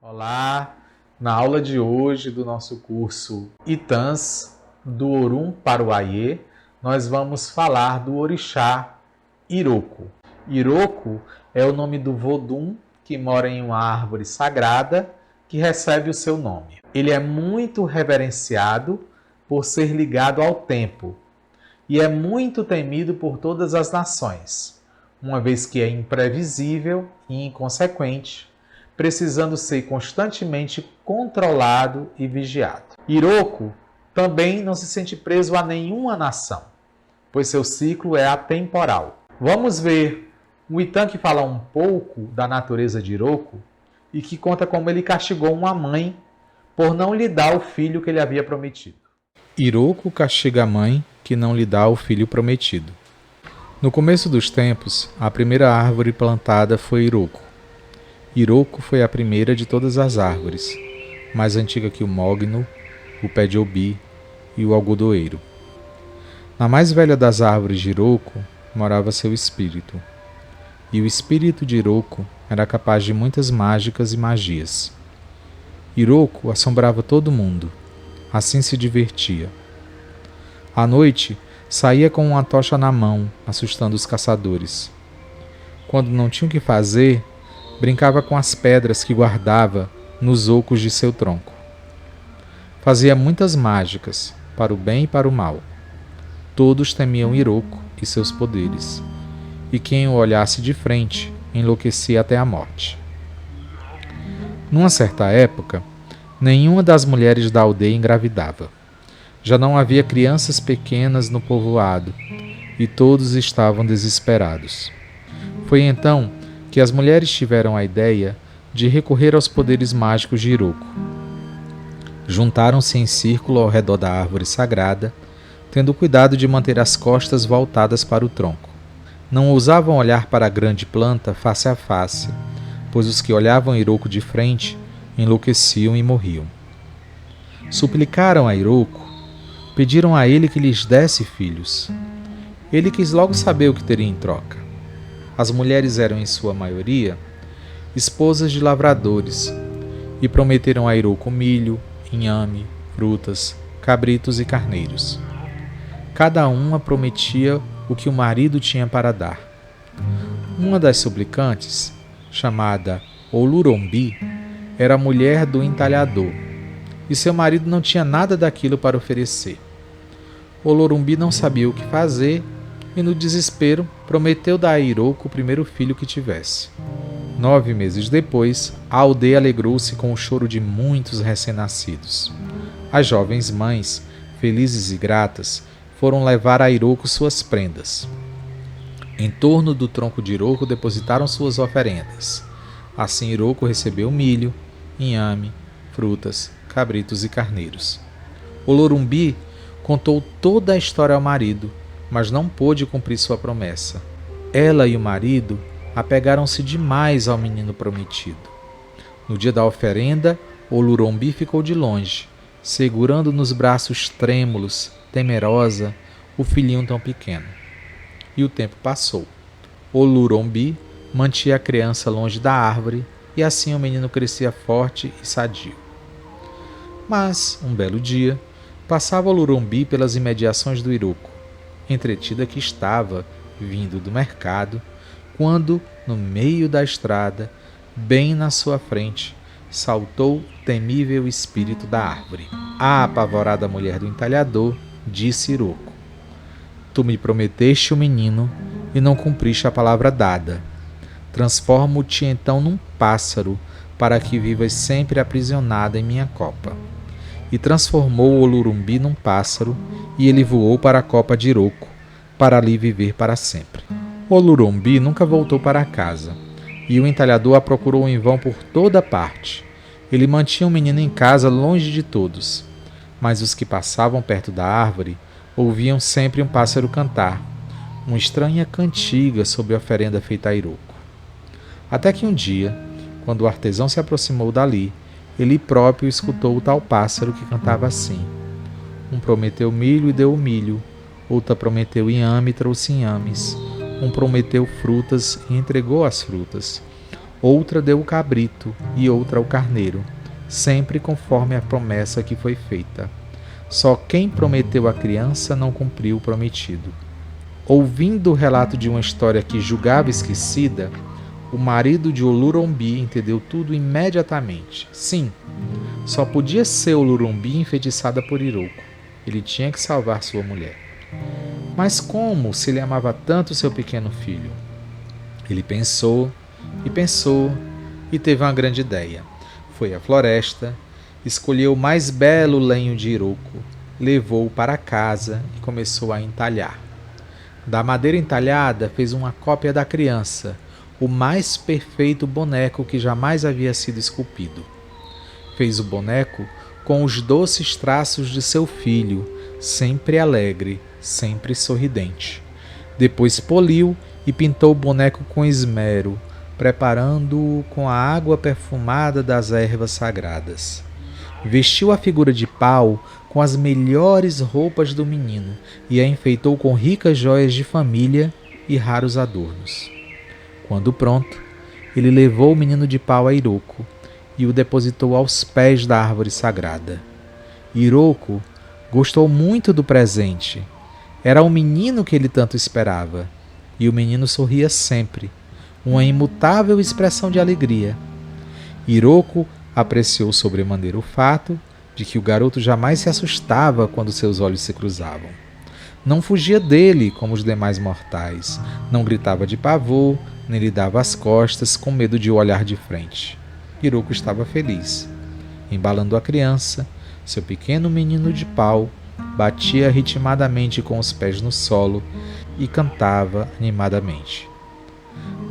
Olá! Na aula de hoje do nosso curso Itãs, do Orum para o Aiê, nós vamos falar do orixá Iroko. Iroko é o nome do Vodum que mora em uma árvore sagrada que recebe o seu nome. Ele é muito reverenciado por ser ligado ao tempo e é muito temido por todas as nações, uma vez que é imprevisível e inconsequente, precisando ser constantemente controlado e vigiado. Iroko também não se sente preso a nenhuma nação, pois seu ciclo é atemporal. Vamos ver um Itã que fala um pouco da natureza de Iroko e que conta como ele castigou uma mãe por não lhe dar o filho que ele havia prometido. Iroko castiga a mãe que não lhe dá o filho prometido. No começo dos tempos, a primeira árvore plantada foi Iroko. Iroko foi a primeira de todas as árvores, mais antiga que o mogno, o pé de obi e o algodoeiro. Na mais velha das árvores de Iroko morava seu espírito. E o espírito de Iroko era capaz de muitas mágicas e magias. Iroko assombrava todo mundo, assim se divertia. À noite, saía com uma tocha na mão, assustando os caçadores. Quando não tinha o que fazer, brincava com as pedras que guardava nos ocos de seu tronco. Fazia muitas mágicas, para o bem e para o mal. Todos temiam Iroko e seus poderes, e quem o olhasse de frente enlouquecia até a morte. Numa certa época, nenhuma das mulheres da aldeia engravidava. Já não havia crianças pequenas no povoado, e todos estavam desesperados. Foi então que as mulheres tiveram a ideia de recorrer aos poderes mágicos de Iroko. Juntaram-se em círculo ao redor da árvore sagrada, tendo cuidado de manter as costas voltadas para o tronco. Não ousavam olhar para a grande planta face a face, pois os que olhavam Iroko de frente enlouqueciam e morriam. Suplicaram a Iroko, pediram a ele que lhes desse filhos. Ele quis logo saber o que teria em troca. As mulheres eram, em sua maioria, esposas de lavradores e prometeram a Iroko milho, inhame, frutas, cabritos e carneiros. Cada uma prometia o que o marido tinha para dar. Uma das suplicantes, chamada Olurumbi, era a mulher do entalhador, e seu marido não tinha nada daquilo para oferecer. Olurumbi não sabia o que fazer e, no desespero, prometeu dar a Iroko o primeiro filho que tivesse. 9 meses depois, a aldeia alegrou-se com o choro de muitos recém-nascidos. As jovens mães, felizes e gratas, foram levar a Iroko suas prendas. Em torno do tronco de Iroko depositaram suas oferendas. Assim Iroko recebeu milho, inhame, frutas, cabritos e carneiros. Olurumbi contou toda a história ao marido, mas não pôde cumprir sua promessa. Ela e o marido apegaram-se demais ao menino prometido. No dia da oferenda, Olurumbi ficou de longe, segurando nos braços trêmulos, temerosa, o filhinho tão pequeno. E o tempo passou. Olurumbi mantinha a criança longe da árvore e assim o menino crescia forte e sadio. Mas, um belo dia, passava Olurumbi pelas imediações do Iroko, entretida que estava, vindo do mercado, quando, no meio da estrada, bem na sua frente, saltou o temível espírito da árvore. A apavorada mulher do entalhador disse Iroko: Tu me prometeste o menino e não cumpriste a palavra dada. Transformo-te então num pássaro, para que vivas sempre aprisionada em minha copa. E transformou o Olurumbi num pássaro, e ele voou para a copa de Iroko, para ali viver para sempre. Olurumbi nunca voltou para casa, e o entalhador a procurou em vão por toda parte. Ele mantinha o menino em casa longe de todos, mas os que passavam perto da árvore ouviam sempre um pássaro cantar, uma estranha cantiga sobre a oferenda feita a Iroko. Até que um dia, quando o artesão se aproximou dali, ele próprio escutou o tal pássaro que cantava assim: Um prometeu milho e deu o milho, outra prometeu inhame e trouxe inhames, um prometeu frutas e entregou as frutas, outra deu o cabrito e outra o carneiro, sempre conforme a promessa que foi feita. Só quem prometeu a criança não cumpriu o prometido. Ouvindo o relato de uma história que julgava esquecida, o marido de Olurumbi entendeu tudo imediatamente. Sim, só podia ser Olurumbi enfeitiçada por Iroko. Ele tinha que salvar sua mulher. Mas como, se ele amava tanto seu pequeno filho? Ele pensou e teve uma grande ideia. Foi à floresta, escolheu o mais belo lenho de Iroko, levou-o para casa e começou a entalhar. Da madeira entalhada, fez uma cópia da criança, o mais perfeito boneco que jamais havia sido esculpido. Fez o boneco com os doces traços de seu filho, sempre alegre, sempre sorridente. Depois poliu e pintou o boneco com esmero, preparando-o com a água perfumada das ervas sagradas. Vestiu a figura de pau com as melhores roupas do menino e a enfeitou com ricas joias de família e raros adornos. Quando pronto, ele levou o menino de pau a Iroko e o depositou aos pés da árvore sagrada. Iroko gostou muito do presente. Era o menino que ele tanto esperava. E o menino sorria sempre, uma imutável expressão de alegria. Iroko apreciou sobremaneira o fato de que o garoto jamais se assustava quando seus olhos se cruzavam. Não fugia dele como os demais mortais, não gritava de pavor, nem lhe dava as costas com medo de o olhar de frente. Iroko estava feliz. Embalando a criança, seu pequeno menino de pau batia ritmadamente com os pés no solo e cantava animadamente.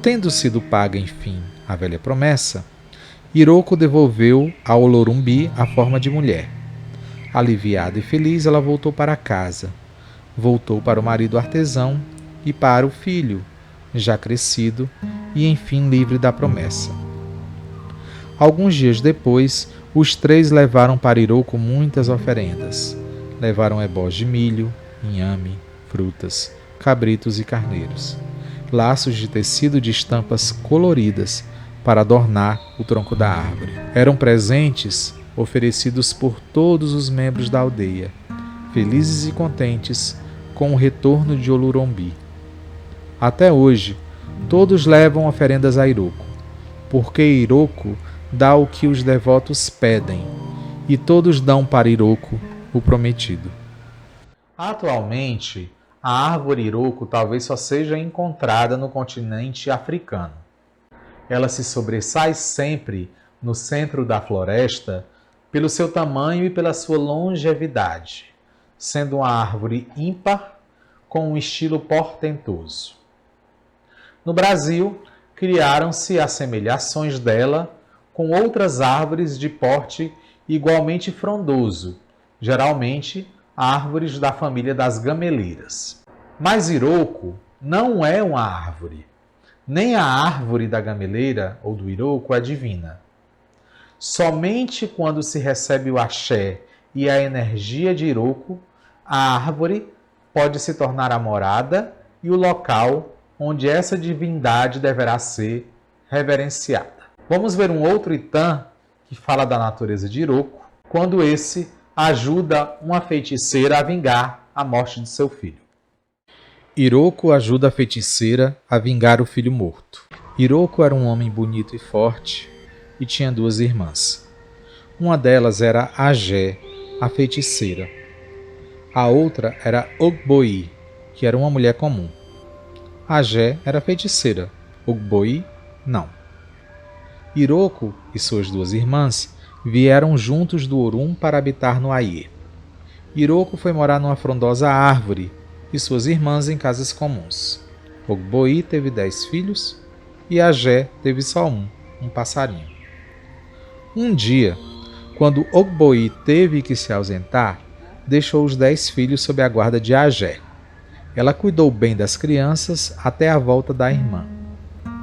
Tendo sido paga, enfim, a velha promessa, Iroko devolveu a Olorumbi a forma de mulher. Aliviada e feliz, ela voltou para casa. Voltou para o marido artesão e para o filho, já crescido e enfim livre da promessa. Alguns dias depois, os três levaram para Iroko muitas oferendas. Levaram ebós de milho, inhame, frutas, cabritos e carneiros. Laços de tecido de estampas coloridas para adornar o tronco da árvore. Eram presentes oferecidos por todos os membros da aldeia, felizes e contentes com o retorno de Olurumbi. Até hoje, todos levam oferendas a Iroko, porque Iroko dá o que os devotos pedem, e todos dão para Iroko o prometido. Atualmente, a árvore Iroko talvez só seja encontrada no continente africano. Ela se sobressai sempre no centro da floresta pelo seu tamanho e pela sua longevidade, sendo uma árvore ímpar com um estilo portentoso. No Brasil, criaram-se assemelhações dela com outras árvores de porte igualmente frondoso, geralmente árvores da família das gameleiras. Mas Iroko não é uma árvore. Nem a árvore da gameleira ou do Iroko é divina. Somente quando se recebe o axé e a energia de Iroko, a árvore pode se tornar a morada e o local onde essa divindade deverá ser reverenciada. Vamos ver um outro Itã que fala da natureza de Iroko, quando esse ajuda uma feiticeira a vingar a morte de seu filho. Iroko ajuda a feiticeira a vingar o filho morto. Iroko era um homem bonito e forte e tinha duas irmãs. Uma delas era Agé, a feiticeira. A outra era Ogboí, que era uma mulher comum. Agé era feiticeira, Ogboí não. Iroko e suas duas irmãs vieram juntos do Orum para habitar no Aie. Iroko foi morar numa frondosa árvore e suas irmãs em casas comuns. Ogboí teve 10 filhos e Agé teve só um passarinho. Um dia, quando Ogboí teve que se ausentar, deixou os 10 filhos sob a guarda de Agé. Ela cuidou bem das crianças até a volta da irmã.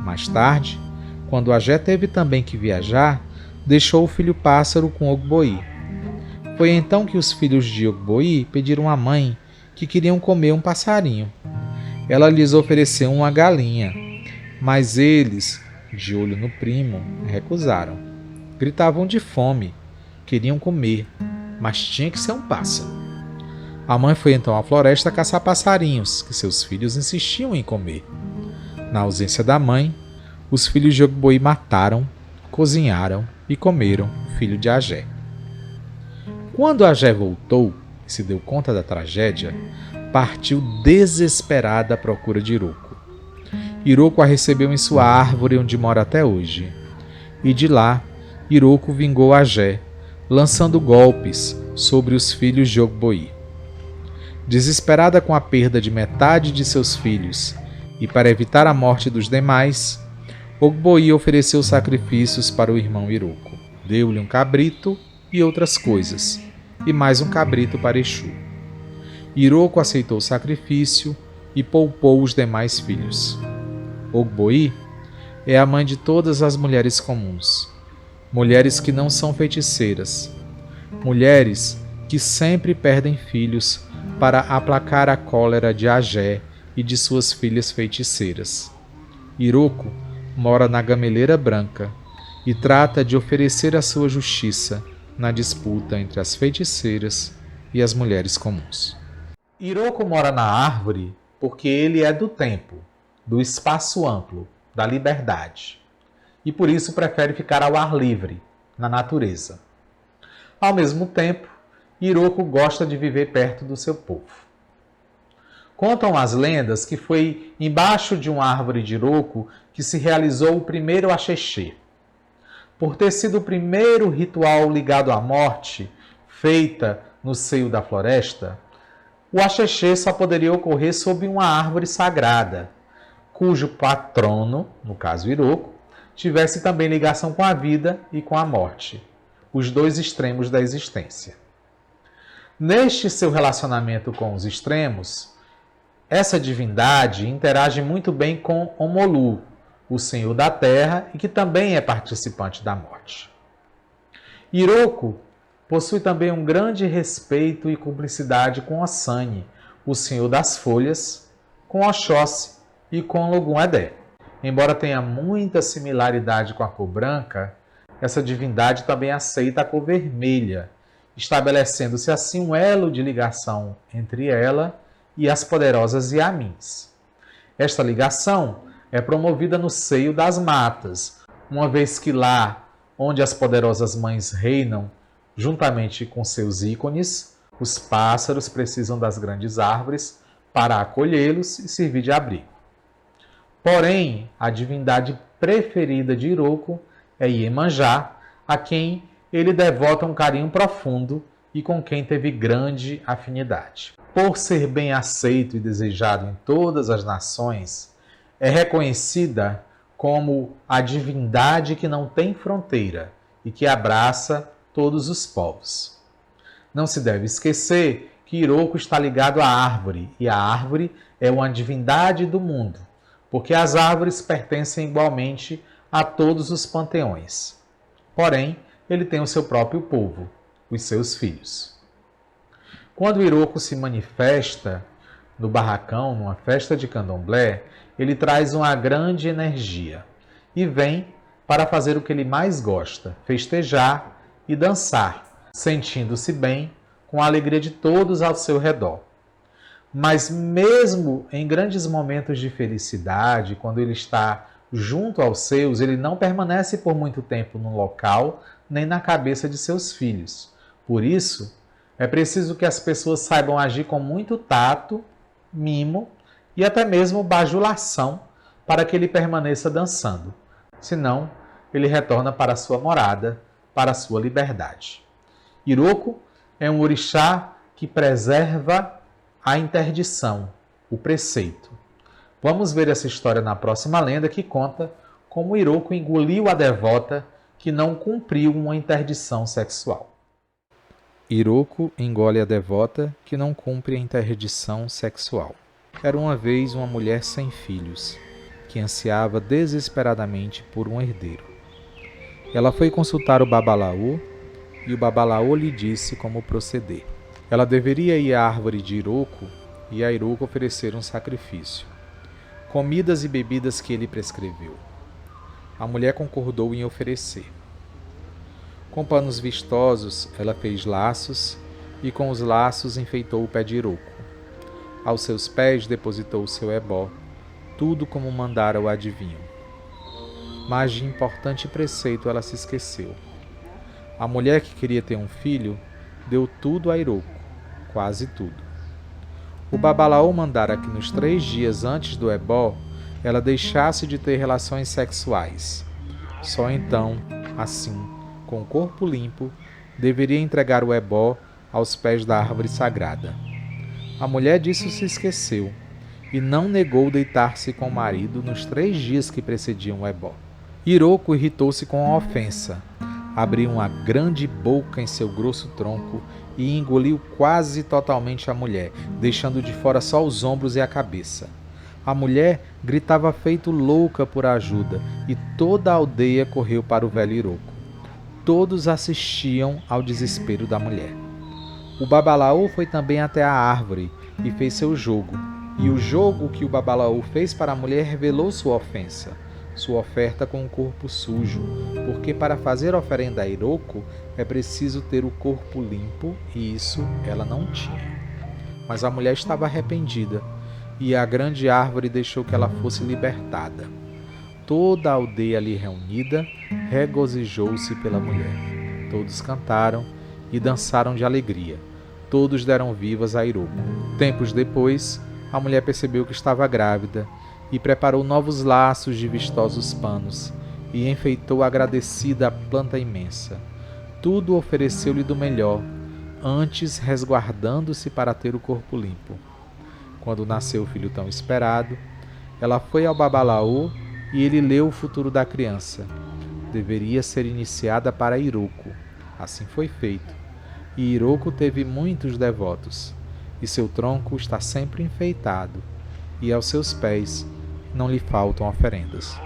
Mais tarde, quando Agé teve também que viajar, deixou o filho pássaro com Ogboí. Foi então que os filhos de Ogboí pediram à mãe que queriam comer um passarinho. Ela lhes ofereceu uma galinha, mas eles, de olho no primo, recusaram. Gritavam de fome, queriam comer, mas tinha que ser um pássaro. A mãe foi então à floresta caçar passarinhos, que seus filhos insistiam em comer. Na ausência da mãe, os filhos de Ogboí mataram, cozinharam e comeram o filho de Agé. Quando Agé voltou e se deu conta da tragédia, partiu desesperada à procura de Iroco. Iroco a recebeu em sua árvore onde mora até hoje. E de lá, Iroco vingou Agé, lançando golpes sobre os filhos de Ogboí. Desesperada com a perda de metade de seus filhos e para evitar a morte dos demais, Ogboí ofereceu sacrifícios para o irmão Iroco. Deu-lhe um cabrito e outras coisas, e mais um cabrito para Exu. Iroco aceitou o sacrifício e poupou os demais filhos. Ogboí é a mãe de todas as mulheres comuns, mulheres que não são feiticeiras, mulheres que sempre perdem filhos para aplacar a cólera de Agé e de suas filhas feiticeiras. Iroco mora na Gameleira Branca e trata de oferecer a sua justiça na disputa entre as feiticeiras e as mulheres comuns. Iroco mora na árvore porque ele é do tempo, do espaço amplo, da liberdade, e por isso prefere ficar ao ar livre, na natureza. Ao mesmo tempo, Iroco gosta de viver perto do seu povo. Contam as lendas que foi embaixo de uma árvore de Iroco que se realizou o primeiro axexê. Por ter sido o primeiro ritual ligado à morte, feita no seio da floresta, o axexê só poderia ocorrer sob uma árvore sagrada, cujo patrono, no caso Iroco, tivesse também ligação com a vida e com a morte, os dois extremos da existência. Neste seu relacionamento com os extremos, essa divindade interage muito bem com Omolu, o senhor da terra e que também é participante da morte. Iroco possui também um grande respeito e cumplicidade com Ossanni, o senhor das folhas, com Oxóssi e com Logum-Edé. Embora tenha muita similaridade com a cor branca, essa divindade também aceita a cor vermelha, estabelecendo-se assim um elo de ligação entre ela e as poderosas Yamins. Esta ligação é promovida no seio das matas, uma vez que lá, onde as poderosas mães reinam, juntamente com seus ícones, os pássaros precisam das grandes árvores para acolhê-los e servir de abrigo. Porém, a divindade preferida de Iroco é Iemanjá, a quem ele devota um carinho profundo e com quem teve grande afinidade. Por ser bem aceito e desejado em todas as nações, é reconhecida como a divindade que não tem fronteira e que abraça todos os povos. Não se deve esquecer que Iroco está ligado à árvore, e a árvore é uma divindade do mundo, porque as árvores pertencem igualmente a todos os panteões. Porém, ele tem o seu próprio povo, os seus filhos. Quando Iroco se manifesta no barracão, numa festa de candomblé, ele traz uma grande energia e vem para fazer o que ele mais gosta, festejar e dançar, sentindo-se bem com a alegria de todos ao seu redor. Mas mesmo em grandes momentos de felicidade, quando ele está junto aos seus, ele não permanece por muito tempo no local, nem na cabeça de seus filhos. Por isso, é preciso que as pessoas saibam agir com muito tato, mimo e até mesmo bajulação para que ele permaneça dançando. Senão, ele retorna para a sua morada, para a sua liberdade. Iroco é um orixá que preserva a interdição, o preceito. Vamos ver essa história na próxima lenda que conta como Iroco engoliu a devota que não cumpriu uma interdição sexual. Iroco engole a devota que não cumpre a interdição sexual. Era uma vez uma mulher sem filhos, que ansiava desesperadamente por um herdeiro. Ela foi consultar o Babalaô, e o Babalaô lhe disse como proceder. Ela deveria ir à árvore de Iroco e a Iroco oferecer um sacrifício, comidas e bebidas que ele prescreveu. A mulher concordou em oferecer. Com panos vistosos, ela fez laços e com os laços enfeitou o pé de Iroco. Aos seus pés depositou o seu ebó, tudo como mandara o adivinho. Mas de importante preceito ela se esqueceu. A mulher que queria ter um filho deu tudo a Iroco, quase tudo. O Babalaô mandara que nos 3 dias antes do ebó, ela deixasse de ter relações sexuais. Só então, assim, com o corpo limpo, deveria entregar o ebó aos pés da árvore sagrada. A mulher disso se esqueceu e não negou deitar-se com o marido nos 3 dias que precediam o ebó. Iroco irritou-se com a ofensa, abriu uma grande boca em seu grosso tronco e engoliu quase totalmente a mulher, deixando de fora só os ombros e a cabeça. A mulher gritava feito louca por ajuda e toda a aldeia correu para o velho Iroco. Todos assistiam ao desespero da mulher. O Babalaô foi também até a árvore e fez seu jogo. E o jogo que o Babalaô fez para a mulher revelou sua ofensa, sua oferta com o corpo sujo, porque para fazer oferenda a Iroco é preciso ter o corpo limpo e isso ela não tinha. Mas a mulher estava arrependida e a grande árvore deixou que ela fosse libertada. Toda a aldeia ali reunida regozijou-se pela mulher. Todos cantaram e dançaram de alegria. Todos deram vivas a Iroco. Tempos depois, a mulher percebeu que estava grávida e preparou novos laços de vistosos panos e enfeitou agradecida a planta imensa. Tudo ofereceu-lhe do melhor, antes resguardando-se para ter o corpo limpo. Quando nasceu o filho tão esperado, ela foi ao Babalaô e ele leu o futuro da criança. Deveria ser iniciada para Iroco. Assim foi feito. E Iroco teve muitos devotos, e seu tronco está sempre enfeitado, e aos seus pés não lhe faltam oferendas.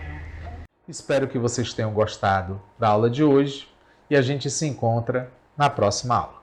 Espero que vocês tenham gostado da aula de hoje e a gente se encontra na próxima aula.